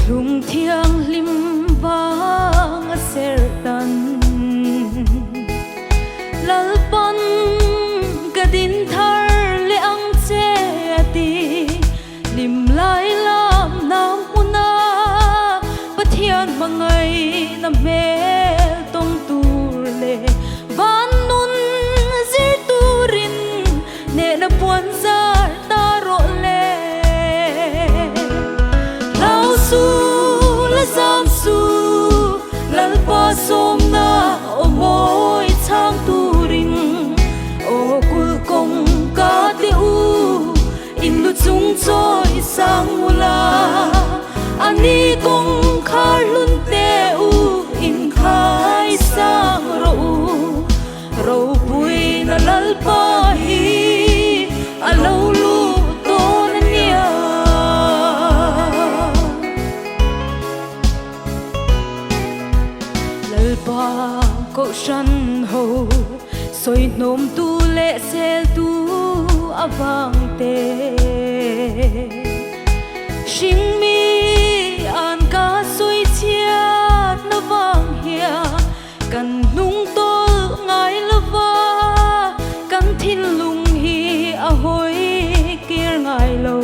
lung thiang lim vang a ser tan lalpan kadin thar le ang che ati lim lai lam nam una pathian mangai na mel tong tur le van nun zir turin ne na puan zar ta ro le lao su la zam su lalpa som na o moi chang turin o kul kong ka te u in lu chung choi sang mula ani kong khar lun te u in khai sang ro ro pui na lalpa hi alo lu to na nia lalpa ko shan ho soi nom tu le sel tu avang te sing mi an ka soi chiat na wang hia kan nung tol ngai lova kan thin lung hi a hoi kir ngai lo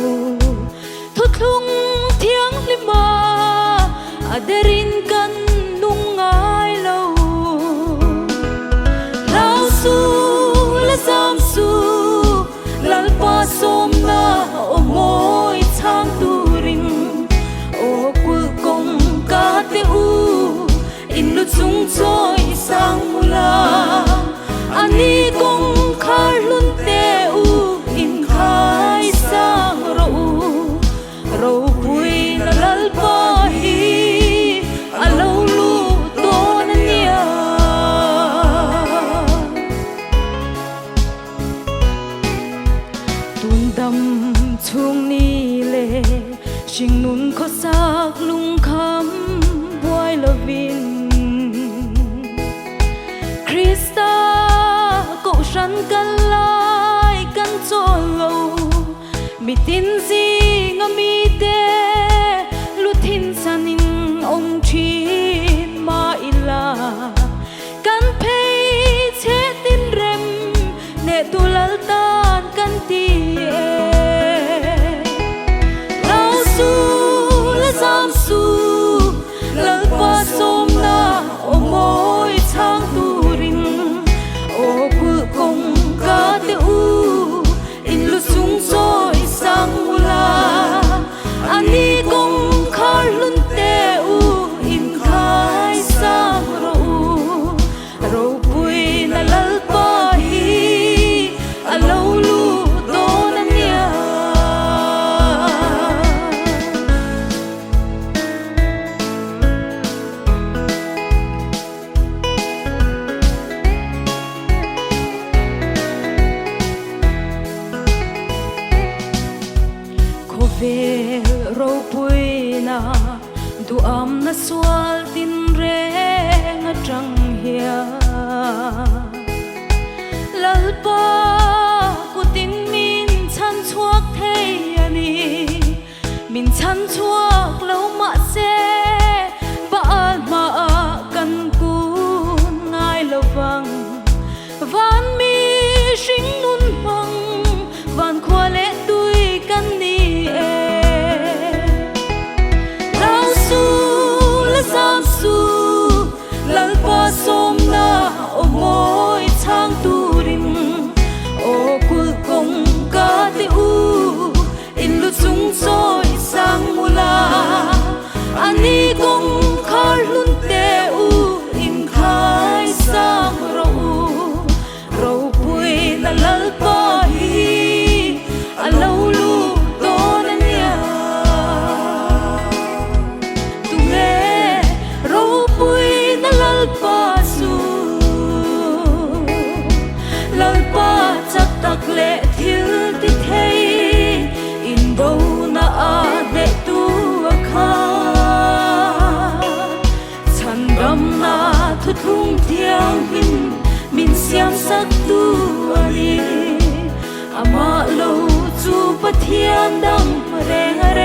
thut lung thiang lima aderin kan nung ngai lo lao su la sam su lalpa som na o moi chang turin o kul kong ka te u in lu chung choi sang mula ani kong khar lun te u in khai sang ro ro pui na lalpa hi alo lu to na nia tun dam chung ni le sing nun kho sak lung kham boy lovin Krista ko shan kan lai kan chol lo mi tin si nga mi te lu thin sanin om thin ma ila kan phei che tin rem ne tu lal tan kan ti lao su la sam su lalpa som na o moi chang turin o kul kong ka te u in lu chung choi sang mula ani kong khar lun te u in khai sang ro ro pui na lalpa hi alo lu to na nia ve ro pui na du am na swal tin re nga trăng hia lalpa ku tin min chan chuak thei ani min chan chuak lo ma se ba al ma kan kun ngai lo wang van mi sing nun bang van khwa le tui kan ni sam su lalpa som na o moi chang turin o kul kong ka te u in lu chung choi sang mula ani kong khar lun te u in khai sang ro ro pui na lalpa hi alo lu to na nia lalpa su lalpa chak tak le thil ti thei in do na a de tu kha chan dam na thu thung thiang hin min siam sak tu ani ama lo chu pathian dam re re